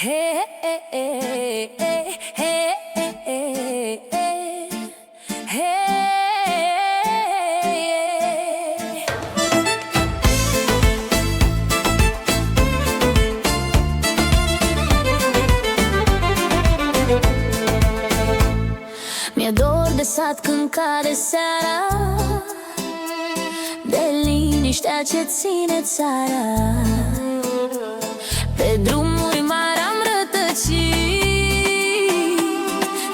Hey, hey, hey, hey, hey, hey, hey, hey. Mi-e dor de sat când cade seara, de liniștea ce ține țara. Pe drumuri mari am rătăcit,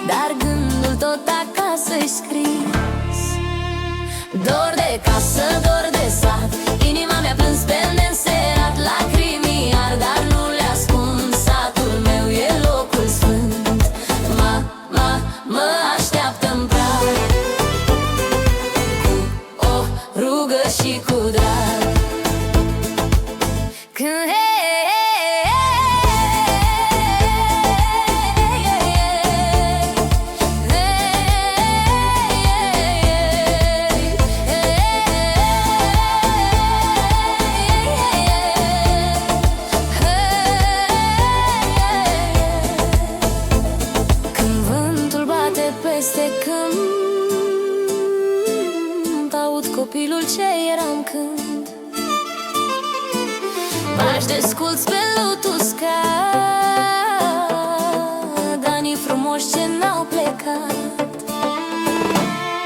dar gândul tot acasă-i scris. Dor de casă, dor de sat, inima mea plâns pe neînserat. Lacrimii ard, dar nu le ascund, satul meu e locul sfânt. Mă așteaptă-n prag, cu o rugă și cu drag. Când peste câmp aud copilul ce eram când m-aș desculți pe lotus cad, anii frumoși ce n-au plecat.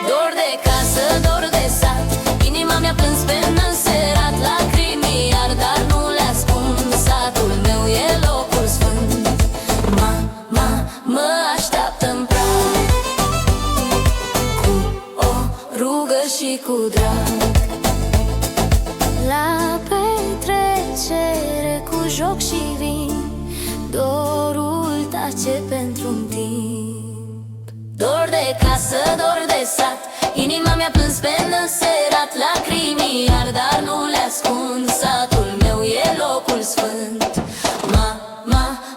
Dor de casă, dor de sat, inima mea plâns pe neînserat. Lacrimii ard, dar nu le ascund, satul meu e locul sfânt. Mă așteaptă-n prag, rugă și cu drag. La petrecere cu joc și vin, dorul tace pentru-un timp. Dor de casă, dor de sat, inima mea plâns pe neînserat. Lacrimii ard, dar nu le ascund, satul meu e locul sfânt.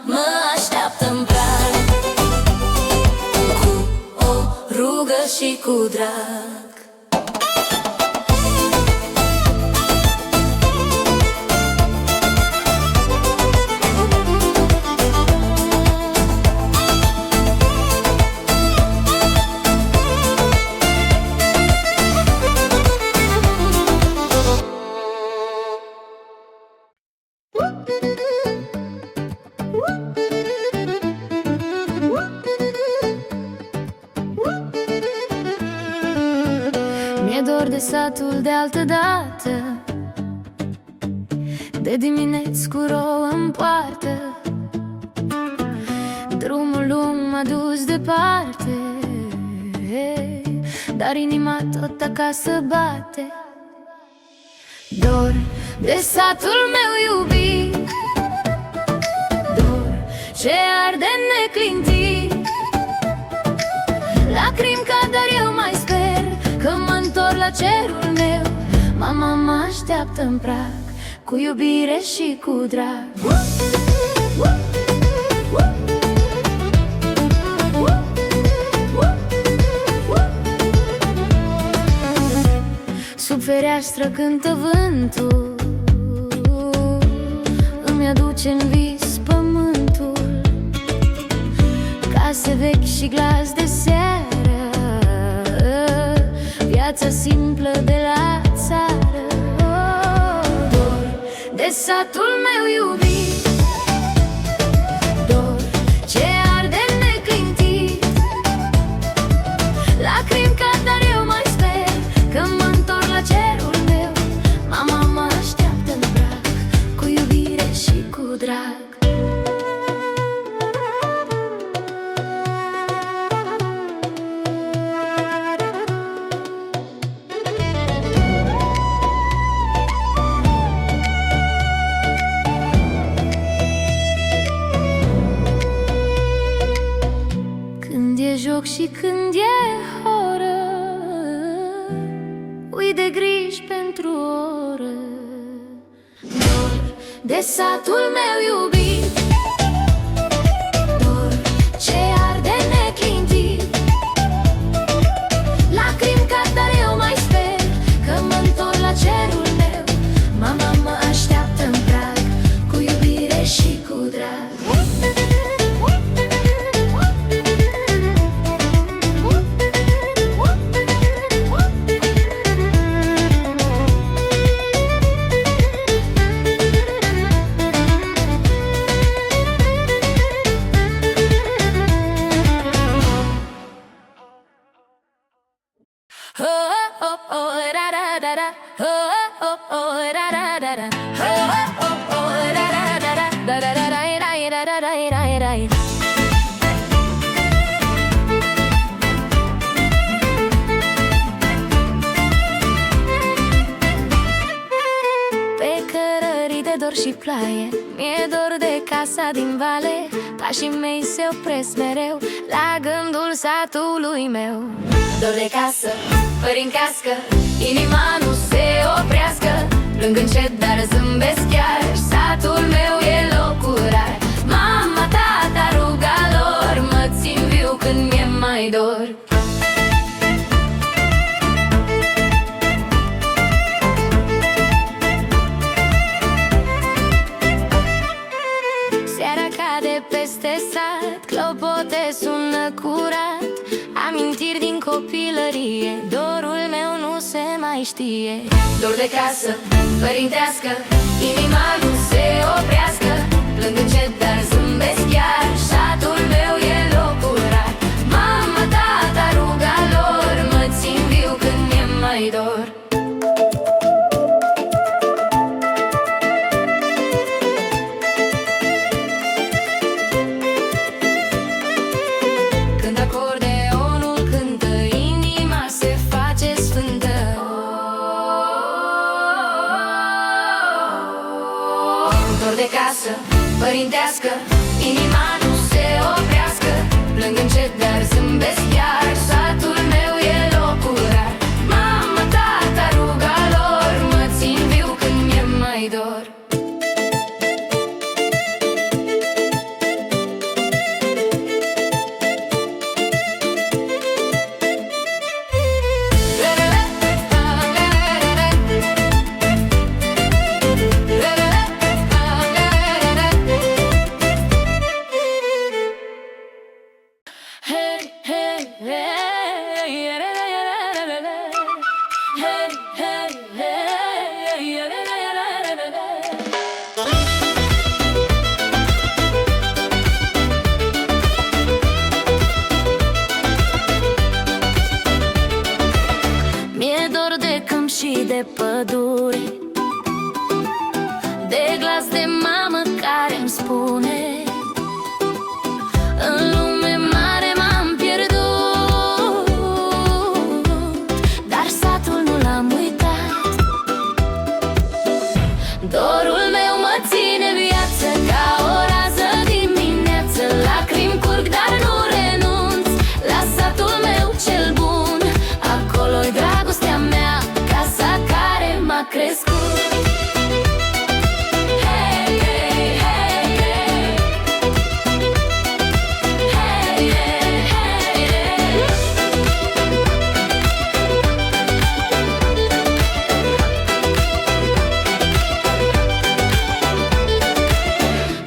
Mă așteaptă-n prag, cu o rugă și cu drag. Mi-e dor de satul de altădată, de dimineți cu rouă în poartă. Drumul lung m-a dus departe, dar inima tot acasă bate. Dor de satul meu iubit, dor ce arde neclintit. Lacrimi cad, dar eu mai sper că mă întorc la cerul meu. Mama mă așteaptă-n prag, cu iubire și cu drag. Sub fereastră cântă vântul, îmi aduce în vis pământul. Case vechi și glas de seară, viața simplă de la țară. Dor de satul meu iubit, dor ce arde neclintit. Lacrimi cad, dar eu mai sper că mă întorc la cerul meu. Mama mă așteaptă-n prag, cu iubire și cu drag. Joc și când e horă, ui de griji pentru o oră. Dor de satul meu iubit, dor ce arde neclintit. Lacrimi cad, dar eu mai sper că mă întorc la cerul meu. Mama mă așteaptă-n prag, cu iubire și cu drag. Pe cărării de dor și ploaie mi-e dor de casa din vale. Pașii mei se opresc mereu la gândul satului meu. Dor de casă, fără în cască, inima nu se oprească. Plâng încet, dar zâmbesc chiar, satul meu e locul rar. Mama, tata, ruga lor, mă țin viu când mi-e mai dor. Seara cade peste sat, clopote sună curat. Amintiri din copilărie, dorul meu nu se mai știe. Dor de casă, părintească, inima nu se oprească. Plâng încet, dar zâmbesc chiar, satul meu e locul rar. Mama, tata, ruga lor, mă țin viu când mi-e mai dor. Dor de casă, părintească, inima nu se oprească. Plâng încet, dar zâmbesc chiar, satul meu e locul rar. Mama, tata, ruga lor, mă țin viu când mi-e mai dor. Mi-e dor de câmp și de pădure, de glas de mamă care-mi spune: în lume mare m-am pierdut, dar satul nu l-am uitat. Dorul meu mă ține viață ca o rază dimineață. Lacrimi curg, dar nu renunț la satul meu cel bun. Acolo-i dragostea mea, casa care m-a crescut.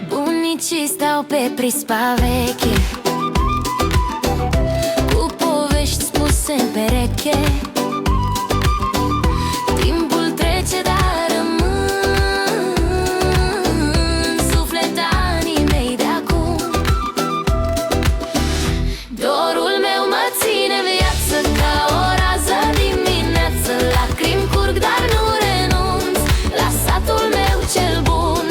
Bunicii stau pe prispa veche, cu povești spuse în pereche. Timpul trece, dar rămân în suflet anii mei de acum. Dorul meu mă ține viață ca o rază dimineață. Lacrimi curg, dar nu renunț la satul meu cel bun.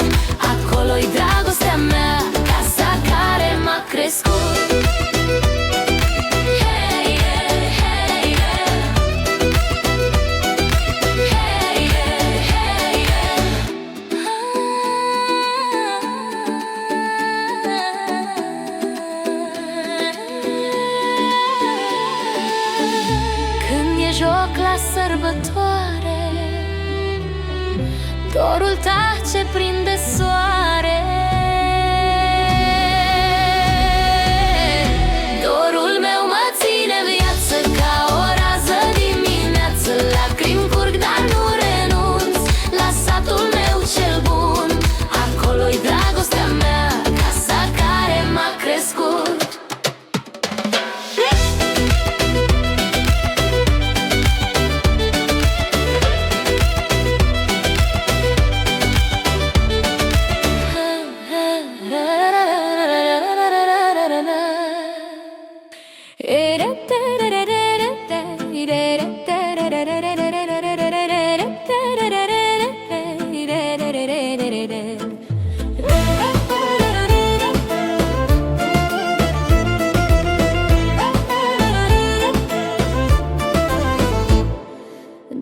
Acolo-i dragostea mea, casa care m-a crescut. Când e joc la sărbătoare, dorul tace prinde soare. Dorul meu mă ține viață ca o rază dimineață. Lacrimi curg, dar nu renunț la satul meu cel bun. Acolo-i dragostea mea, casa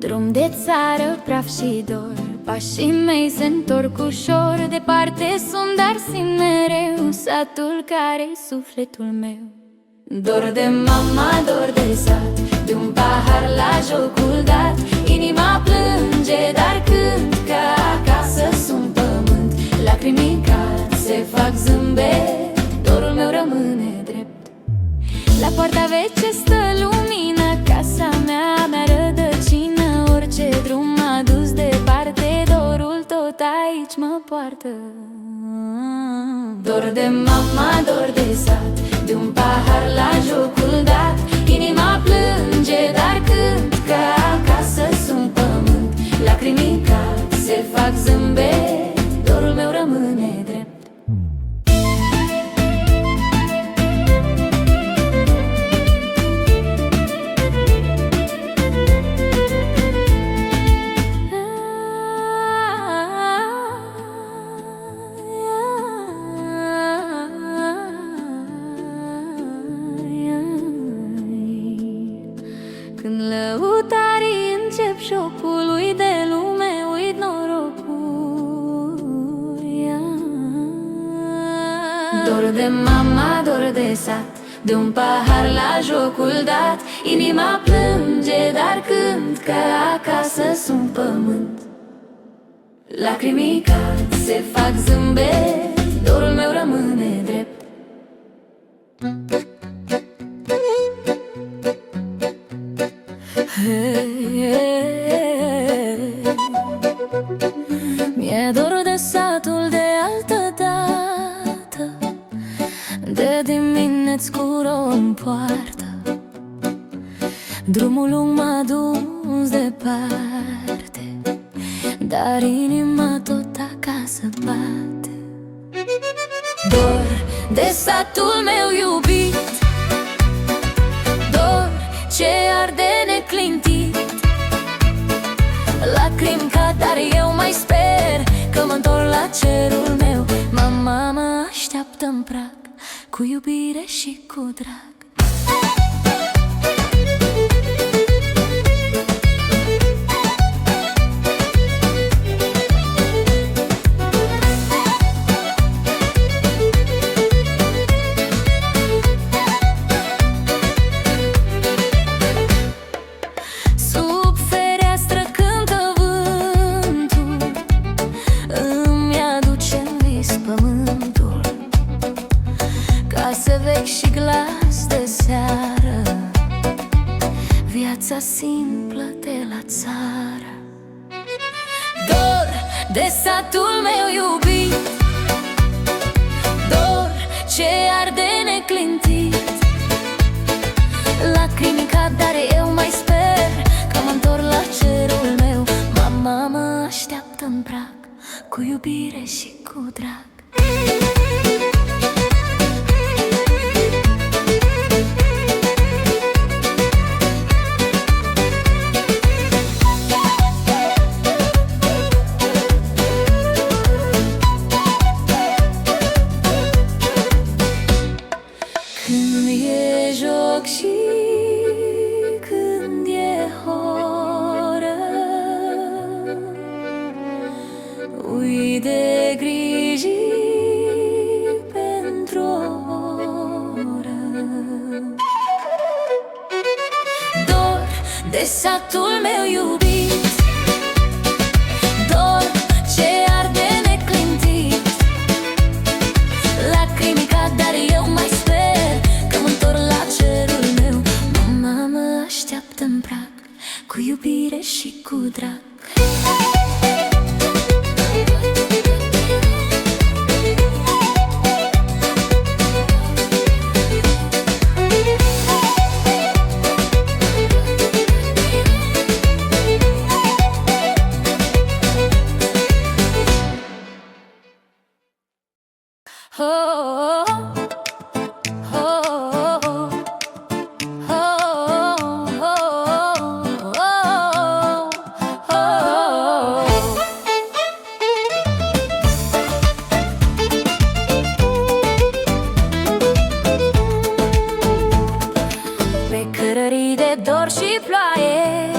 Drum de țară, praf și dor, pașii mei se întorc ușor. Departe sunt, dar simt mereu satul care-i sufletul meu. Dor de mama, dor de sat, de un pahar la jocul dat. Inima plânge, dar când ca acasă sunt pământ. Lacrimii cad, se fac zâmbet, dorul meu rămâne drept. La poarta vece stă lumina, casa mea, mea rădăcină. Orice drum m-a dus departe, dorul tot aici mă poartă. Dor de mama, dor de sat, de un pahar la jocul dat. Inima plânge, dar când ca acasă sunt pământ. Lacrimii cad, se fac zâmbet, dorul meu rămâne drept. Când lăutarii încep șocul, uit de lume, uit norocul. Dor de mama, dor de sat, de un pahar la jocul dat. Inima plânge, dar când ca acasă sunt pământ. Lacrimii cad, se fac zâmbet, dorul meu rămâne drept. Mi-e dor de satul de altă dată, de dimineți cu ro în poartă. Drumul lung m-a dus departe, dar inima tot acasă bate. Dor de satul meu iubit, dor ce arde neclintit. Lacrimi cad, dar eu mai sper că mă întorc la cerul meu. Mama mă așteaptă în prag, cu iubire și cu drag. Case vechi și glas de seară, viața simplă de la țară. Dor de satul meu iubit, dor ce arde neclintit. Lacrimi cad, dar eu mai sper că mă întorc la cerul meu. Mama mă așteaptă în prag, cu iubire și cu drag. Când e joc și când e horă, uit de griji pentru o oră. Dor de satul meu iubit, dor ce arde neclintit. Lacrimi cad, dar eu mai sper că mă întorc la cerul meu. Mama mă așteaptă în prag, cu iubire și cu drag. Pe cărării de dor și ploaie,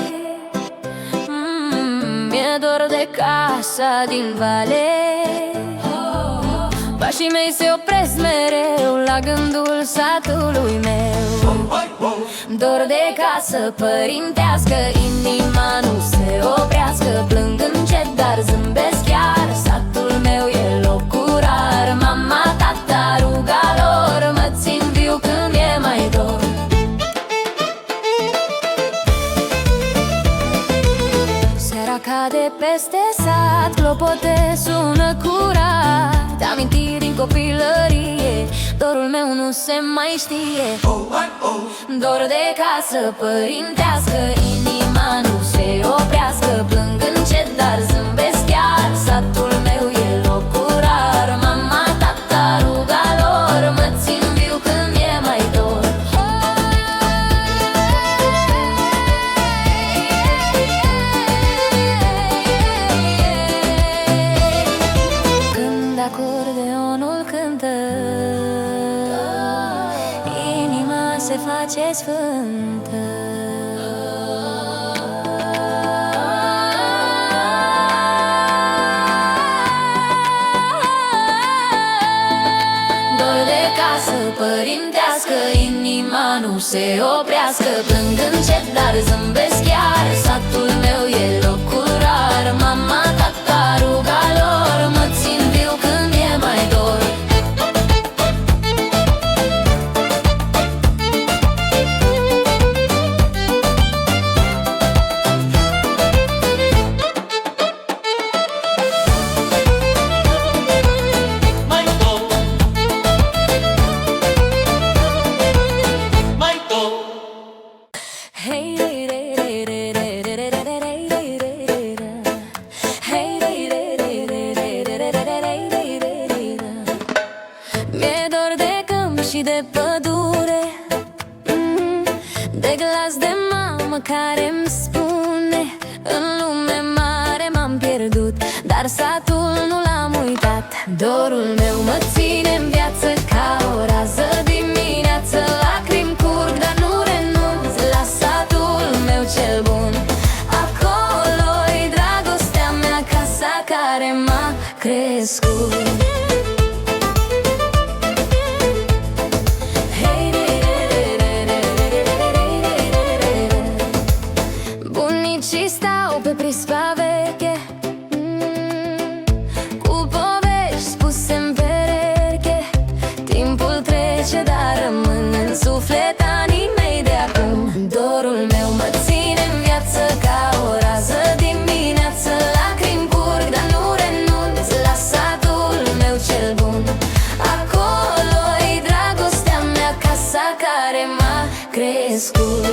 mi-e dor de casa din vale. Pașii mei se opresc mereu la gândul satului meu. Dor de casă părintească, inima nu se oprească. Plâng încet, dar zâmbesc chiar, satul meu e locul rar. Mama, tata, ruga lor mă țin viu când mi-e mai dor. Seara cade peste sat, clopote sună curat. Amintiri din copilărie, dorul meu nu se mai știe. Dor de casă părintească, inima nu se oprească. Plâng încet, dar zâmbesc chiar, satul meu e locul rar. Mama, tata, ruga lor mă țin viu când mi-e mai dor. Când acordeonul cântă, inima se face sfântă. Dor de casă părintească, inima nu se oprească. Plâng încet, dar zâmbesc chiar, satul meu e locul rar. Mama, tata, ruga lor mă țin viu când mi-e mai dor. Mi-e dor de câmp și de pădure, de glas de mamă care-mi spune: în lume mare m-am pierdut, dar satul nu l-am uitat. Dorul meu mă ține în viață ca o rază dimineață. Lacrimi curg, dar nu renunț la satul meu cel bun. Acolo-i dragostea mea, casa care m-a crescut. Bunicii stau pe prispa veche, cu povești spuse-n pereche. Timpul trece, dar rămân în suflet anii mei de acum. Dorul meu mă ține în viață ca o rază dimineață. Lacrimi curg, dar nu renunț la satul meu cel bun. Acolo-i dragostea mea, casa care m-a crescut.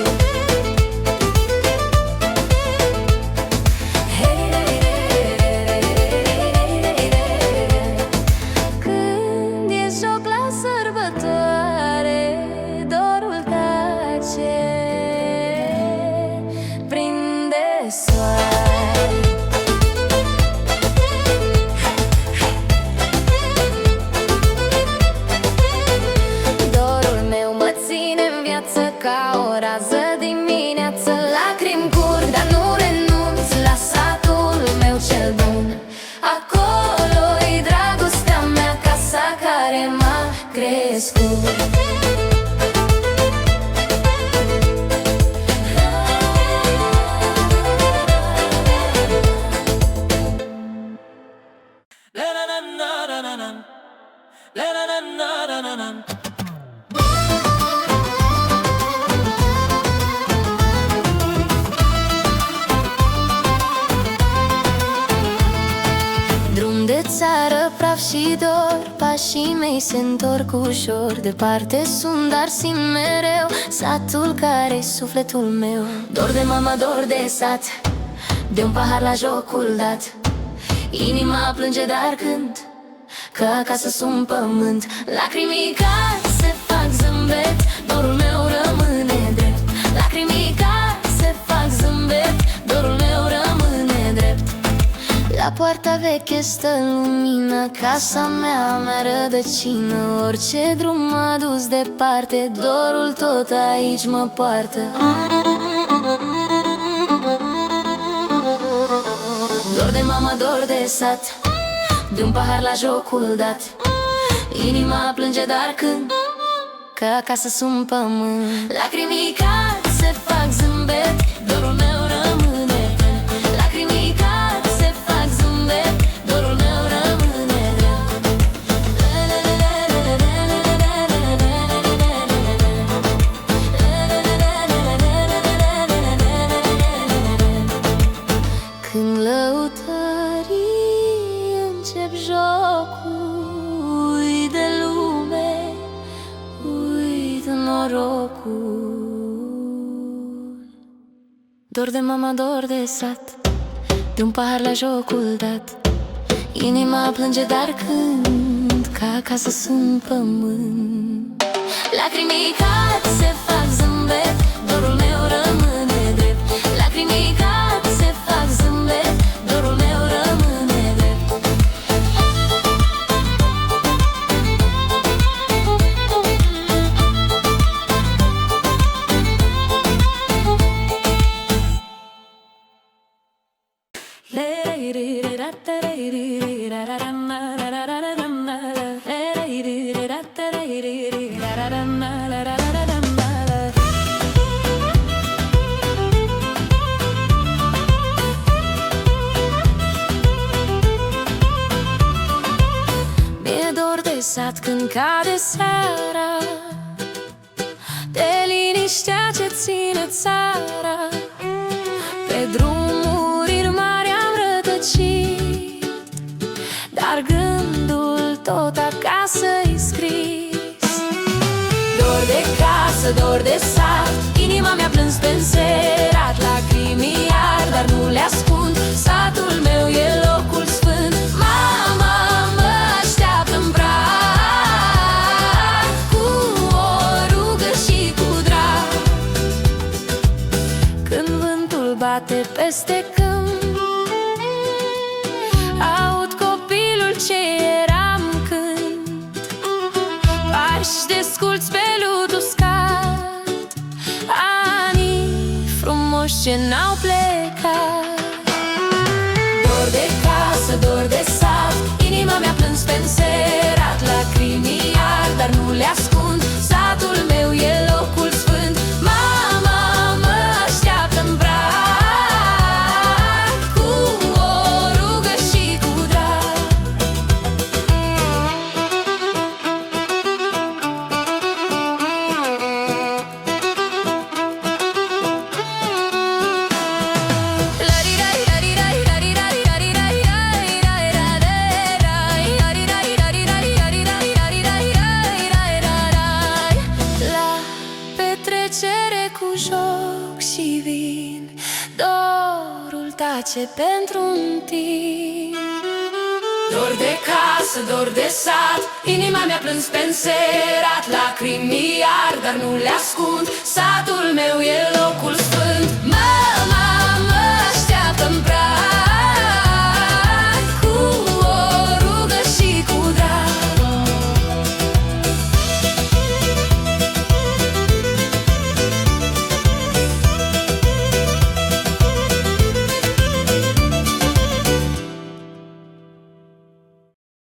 Dorul meu mă ține în viață ca o rază dimineață. Lacrimi curg, dar nu renunț la satul meu cel bun. Acolo-i dragostea mea, casa care m-a crescut. Drum de țară, praf și dor, pașii mei se întorc ușor. Departe sunt, dar simt mereu satul care-i sufletul meu. Dor de mama, dor de sat, de un pahar la jocul dat. Inima plânge, dar cânt, că acasă sunt pământ. Lacrimii care se fac zâmbet, dorul meu rămâne drept. Lacrimii care se fac zâmbet, dorul meu rămâne drept. La poarta veche stă lumină, casa mea rădăcină. Orice drum m-a dus departe, dorul tot aici mă poartă. Dor de mama, dor de sat, de un pahar la jocul dat. Inima plânge, dar când, că acasă sunt pământ. Lacrimii care se fac zâmbet, dorul meu rămâne drept. Lacrimii care se fac zâmbet, dorul meu rămâne drept. Când lăutarii încep jocul, uit de lume, uit norocul. Dor de mama, dor de sat, de un pahar la jocul dat. Inima plânge, dar când, că acasă sunt pământ. Lacrimii care se fac zâmbet, dorul meu rămâne drept. Lacrimii care se fac zâmbet, dorul meu rămâne drept. Mi-e dor de sat când cade seara, de liniștea ce ține țara. Pe drumuri în mare am rătăcit, dar gândul tot acasă-i scris. Dor de casă, dor de sat, inima mea plâns pe înserat. Lacrimii ard, dar nu le ascund, satul meu e locul sfânt. Mama mă așteaptă-n prag, cu o rugă și cu drag. Când vântul bate peste câmp, aud copilul ce eram când. Pași desculți pe lut uscat, anii frumoși ce n-au plecat. Dor de casă, dor de sat, inima mea plâns pe înserat. Lacrimii ard, dar nu le ascund, satul meu e locul sfânt. Mama mă așteaptă-n prag, cu o rugă și cu drag. La petrecere cu joc și vin, dorul tace pentru un timp. Dor de casă, dor de sat, inima mea plâns pe înserat. Lacrimii ard, dar nu le ascund, satul meu e locul